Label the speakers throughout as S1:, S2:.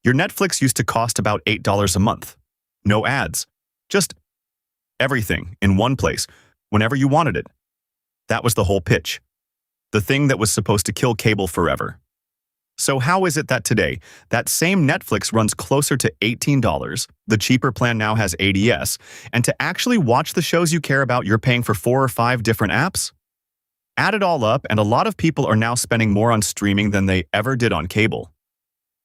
S1: Your Netflix used to cost about $8 a month. No ads. Just everything in one place, whenever you wanted it. That was the whole pitch. The thing that was supposed to kill cable forever. So how is it that today, that same Netflix runs closer to $18, the cheaper plan now has ADS, and to actually watch the shows you care about, you're paying for 4 or 5 different apps? Add it all up, and a lot of people are now spending more on streaming than they ever did on cable.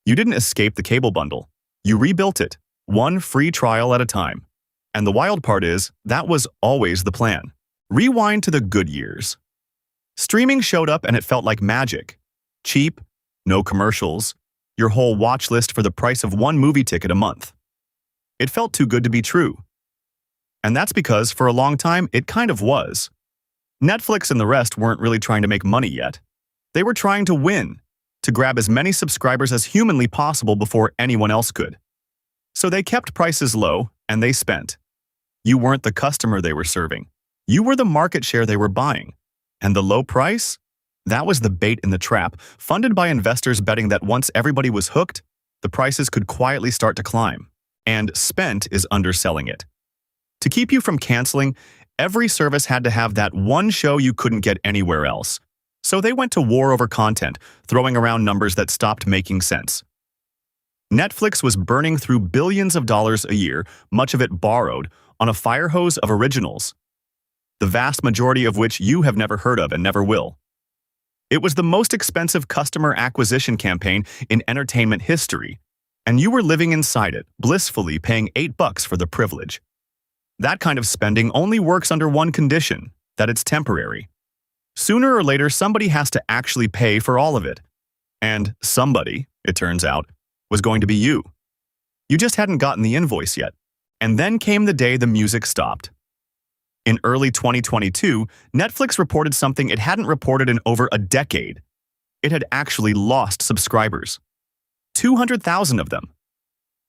S1: You didn't escape the cable bundle. You rebuilt it, one free trial at a time. And the wild part is, that was always the plan. Rewind to the good years. Streaming showed up and it felt like magic. Cheap, no commercials, your whole watch list for the price of one movie ticket a month. It felt too good to be true. And that's because, for a long time, it kind of was. Netflix and the rest weren't really trying to make money yet. They were trying to win, to grab as many subscribers as humanly possible before anyone else could. So they kept prices low, and they spent. You weren't the customer they were serving. You were the market share they were buying. And the low price? That was the bait in the trap, funded by investors betting that once everybody was hooked, the prices could quietly start to climb. And spent is underselling it. To keep you from canceling, every service had to have that one show you couldn't get anywhere else. So they went to war over content, throwing around numbers that stopped making sense. Netflix was burning through billions of dollars a year, much of it borrowed, on a fire hose of originals, the vast majority of which you have never heard of and never will. It was the most expensive customer acquisition campaign in entertainment history, and you were living inside it, blissfully paying $8 for the privilege. That kind of spending only works under one condition, that it's temporary. Sooner or later, somebody has to actually pay for all of it. And somebody, it turns out, was going to be you. You just hadn't gotten the invoice yet. And then came the day the music stopped. In early 2022, Netflix reported something it hadn't reported in over a decade. It had actually lost subscribers. 200,000 of them.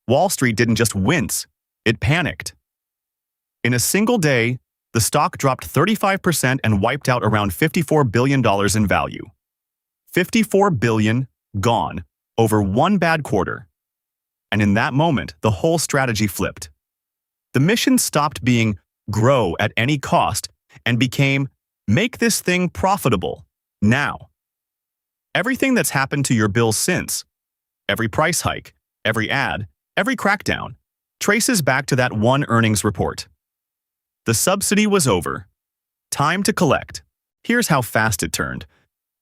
S1: Wall Street didn't just wince, it panicked. In a single day, the stock dropped 35% and wiped out around $54 billion in value. $54 billion gone over one bad quarter. And in that moment, the whole strategy flipped. The mission stopped being grow at any cost and became make this thing profitable now. Everything that's happened to your bill since, every price hike, every ad, every crackdown, traces back to that one earnings report. The subsidy was over. Time to collect. Here's how fast it turned.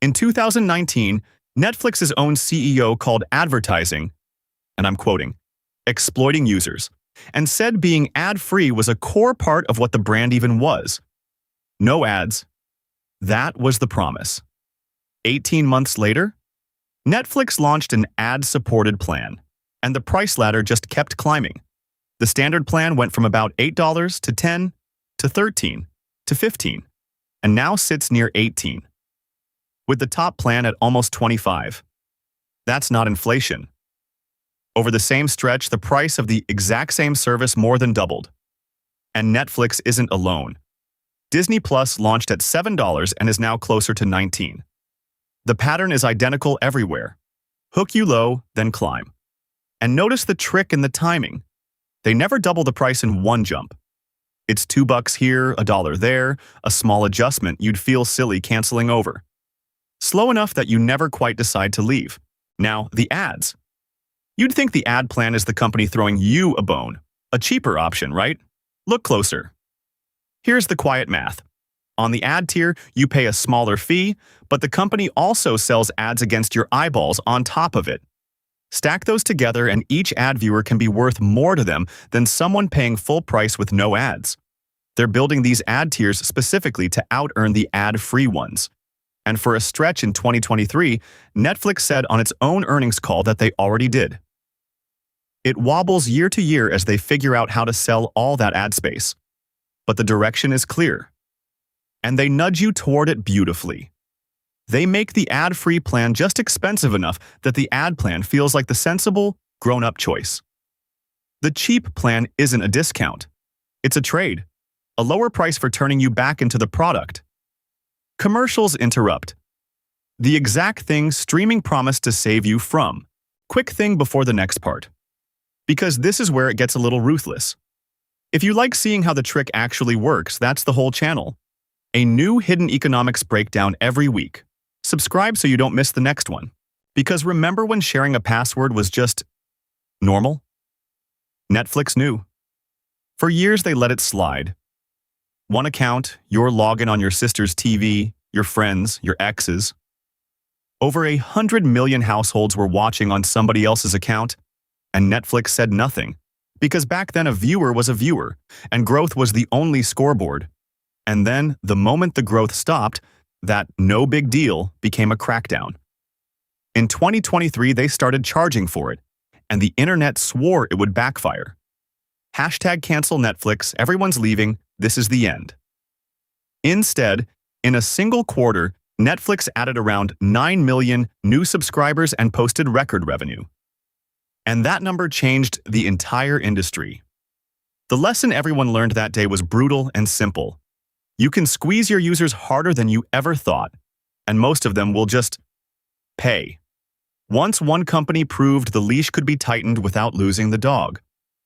S1: In 2019, Netflix's own CEO called advertising, and I'm quoting, exploiting users, and said being ad-free was a core part of what the brand even was. No ads. That was the promise. 18 months later, Netflix launched an ad-supported plan, and the price ladder just kept climbing. The standard plan went from about $8 to $10 to $13 to $15, and now sits near $18, with the top plan at almost $25. That's not inflation. Over the same stretch, the price of the exact same service more than doubled. And Netflix isn't alone. Disney Plus launched at $7 and is now closer to $19. The pattern is identical everywhere. Hook you low, then climb. And notice the trick in the timing. They never double the price in one jump. It's $2 here, $1 there, a small adjustment you'd feel silly canceling over. Slow enough that you never quite decide to leave. Now, the ads. You'd think the ad plan is the company throwing you a bone, a cheaper option, right? Look closer. Here's the quiet math. On the ad tier, you pay a smaller fee, but the company also sells ads against your eyeballs on top of it. Stack those together and each ad viewer can be worth more to them than someone paying full price with no ads. They're building these ad tiers specifically to out-earn the ad-free ones. And for a stretch in 2023, Netflix said on its own earnings call that they already did. It wobbles year to year as they figure out how to sell all that ad space. But the direction is clear. And they nudge you toward it beautifully. They make the ad-free plan just expensive enough that the ad plan feels like the sensible, grown-up choice. The cheap plan isn't a discount. It's a trade. A lower price for turning you back into the product. Commercials interrupt. The exact thing streaming promised to save you from. quick thing before the next part, because this is where it gets a little ruthless. If you like seeing how the trick actually works, that's the whole channel. A new hidden economics breakdown every week. Subscribe so you don't miss the next one. Because remember when sharing a password was just normal? Netflix knew. For years they let it slide. One account, your login on your sister's TV, your friends, your exes. Over 100 million households were watching on somebody else's account, and Netflix said nothing. Because back then a viewer was a viewer, and growth was the only scoreboard. And then, the moment the growth stopped, that no big deal became a crackdown. In 2023, they started charging for it, and the internet swore it would backfire. Hashtag cancel Netflix, everyone's leaving, this is the end. Instead, in a single quarter, Netflix added around 9 million new subscribers and posted record revenue. And that number changed the entire industry. The lesson everyone learned that day was brutal and simple. You can squeeze your users harder than you ever thought, and most of them will just pay. Once one company proved the leash could be tightened without losing the dog,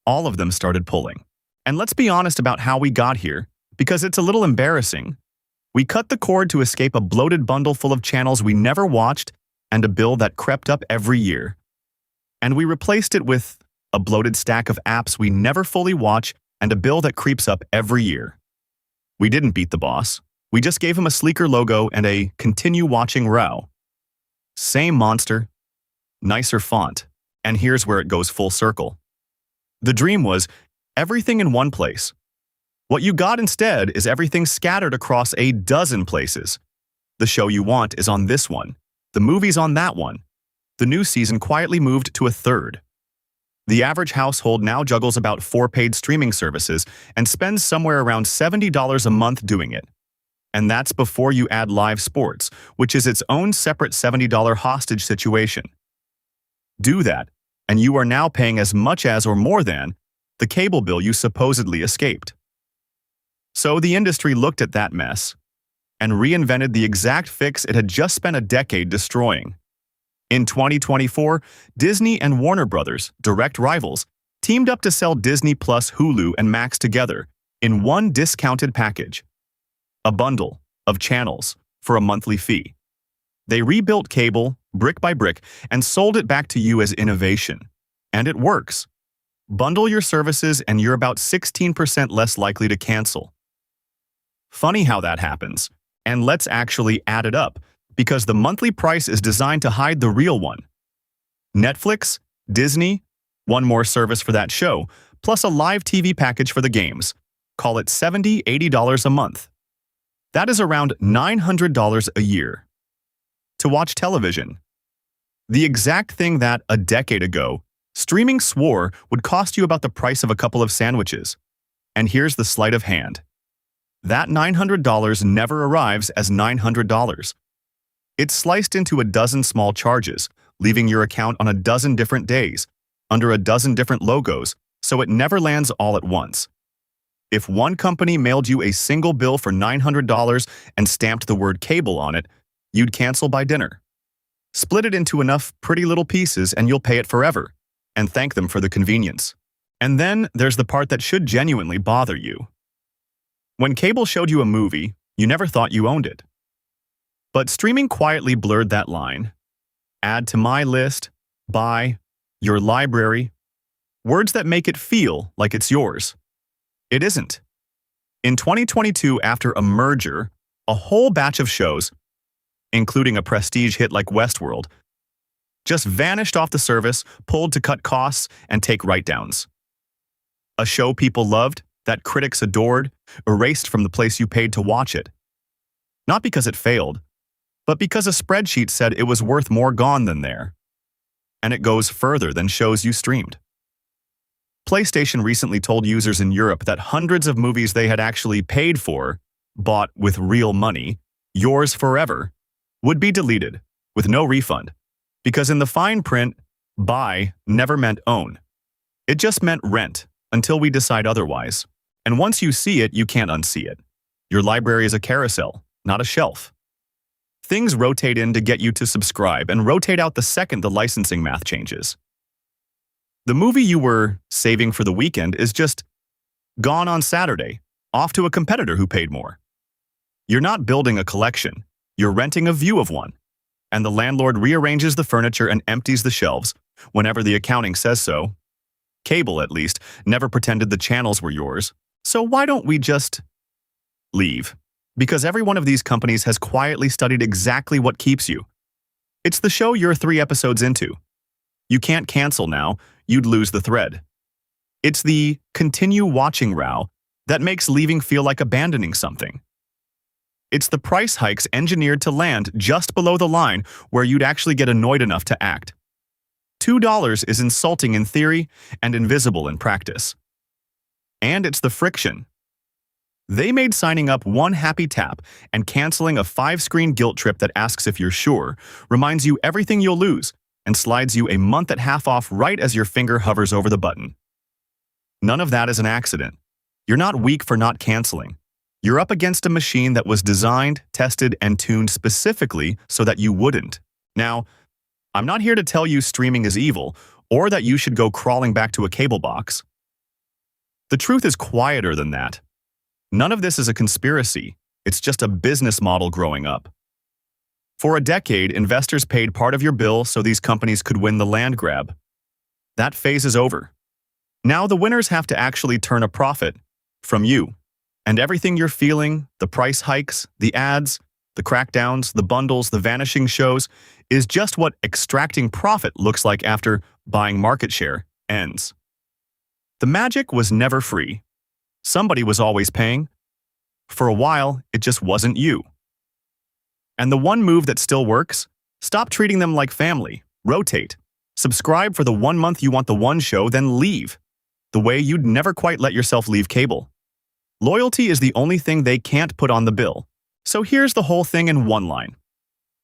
S1: all of them started pulling. And let's be honest about how we got here, because it's a little embarrassing. We cut the cord to escape a bloated bundle full of channels we never watched and a bill that crept up every year. And we replaced it with a bloated stack of apps we never fully watch and a bill that creeps up every year. We didn't beat the boss. We just gave him a sleeker logo and a continue watching row. Same monster, nicer font. And here's where it goes full circle. The dream was everything in one place. What you got instead is everything scattered across a dozen places. The show you want is on this one. The movie's on that one. The new season quietly moved to a third. The average household now juggles about 4 paid streaming services and spends somewhere around $70 a month doing it. And that's before you add live sports, which is its own separate $70 hostage situation. Do that, and you are now paying as much as or more than the cable bill you supposedly escaped. So the industry looked at that mess and reinvented the exact fix it had just spent a decade destroying. In 2024, Disney and Warner Brothers, direct rivals, teamed up to sell Disney Plus, Hulu, and Max together in one discounted package. A bundle of channels for a monthly fee. They rebuilt cable, brick by brick, and sold it back to you as innovation. And it works. Bundle your services and you're about 16% less likely to cancel. Funny how that happens. And let's actually add it up, because the monthly price is designed to hide the real one. Netflix, Disney, one more service for that show, plus a live TV package for the games. Call it $70, $80 a month. That is around $900 a year. To watch television. The exact thing that, a decade ago, streaming swore would cost you about the price of a couple of sandwiches. And here's the sleight of hand. That $900 never arrives as $900. It's sliced into a dozen small charges, leaving your account on a dozen different days, under a dozen different logos, so it never lands all at once. If one company mailed you a single bill for $900 and stamped the word cable on it, you'd cancel by dinner. Split it into enough pretty little pieces and you'll pay it forever, and thank them for the convenience. And then there's the part that should genuinely bother you. When cable showed you a movie, you never thought you owned it. But streaming quietly blurred that line. Add to my list, buy, your library, words that make it feel like it's yours. It isn't. In 2022, after a merger, a whole batch of shows, including a prestige hit like Westworld, just vanished off the service, pulled to cut costs and take write-downs. A show people loved, that critics adored, erased from the place you paid to watch it. Not because it failed, but because a spreadsheet said it was worth more gone than there. And it goes further than shows you streamed. PlayStation recently told users in Europe that hundreds of movies they had actually paid for, bought with real money, yours forever, would be deleted, with no refund. Because in the fine print, buy never meant own. It just meant rent, until we decide otherwise. And once you see it, you can't unsee it. Your library is a carousel, not a shelf. Things rotate in to get you to subscribe and rotate out the second the licensing math changes. The movie you were saving for the weekend is just gone on Saturday, off to a competitor who paid more. You're not building a collection, you're renting a view of one. And the landlord rearranges the furniture and empties the shelves whenever the accounting says so. Cable, at least, never pretended the channels were yours. So why don't we just leave? Because every one of these companies has quietly studied exactly what keeps you. It's the show you're 3 episodes into. You can't cancel now, you'd lose the thread. It's the continue watching row that makes leaving feel like abandoning something. It's the price hikes engineered to land just below the line where you'd actually get annoyed enough to act. $2 is insulting in theory and invisible in practice. And it's the friction. They made signing up one happy tap and canceling a 5-screen guilt trip that asks if you're sure, reminds you everything you'll lose, and slides you a month at half off right as your finger hovers over the button. None of that is an accident. You're not weak for not canceling. You're up against a machine that was designed, tested, and tuned specifically so that you wouldn't. Now, I'm not here to tell you streaming is evil or that you should go crawling back to a cable box. The truth is quieter than that. None of this is a conspiracy. It's just a business model growing up. For a decade, investors paid part of your bill so these companies could win the land grab. That phase is over. Now the winners have to actually turn a profit from you. And everything you're feeling, the price hikes, the ads, the crackdowns, the bundles, the vanishing shows, is just what extracting profit looks like after buying market share ends. The magic was never free. Somebody was always paying. For a while, it just wasn't you. And the one move that still works? Stop treating them like family. Rotate. Subscribe for the 1 month you want the one show, then leave. The way you'd never quite let yourself leave cable. Loyalty is the only thing they can't put on the bill. So here's the whole thing in one line.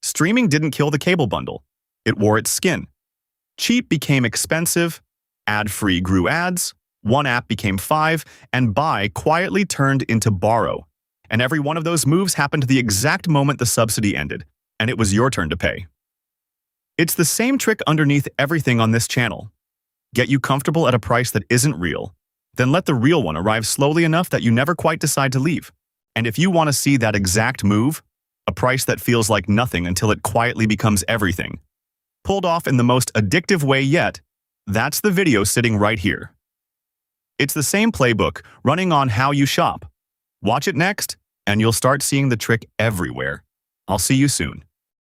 S1: Streaming didn't kill the cable bundle. It wore its skin. Cheap became expensive, ad-free grew ads, one app became 5, and buy quietly turned into borrow. And every one of those moves happened the exact moment the subsidy ended, and it was your turn to pay. It's the same trick underneath everything on this channel. Get you comfortable at a price that isn't real, then let the real one arrive slowly enough that you never quite decide to leave. And if you want to see that exact move, a price that feels like nothing until it quietly becomes everything, pulled off in the most addictive way yet, that's the video sitting right here. It's the same playbook running on how you shop. Watch it next, and you'll start seeing the trick everywhere. I'll see you soon.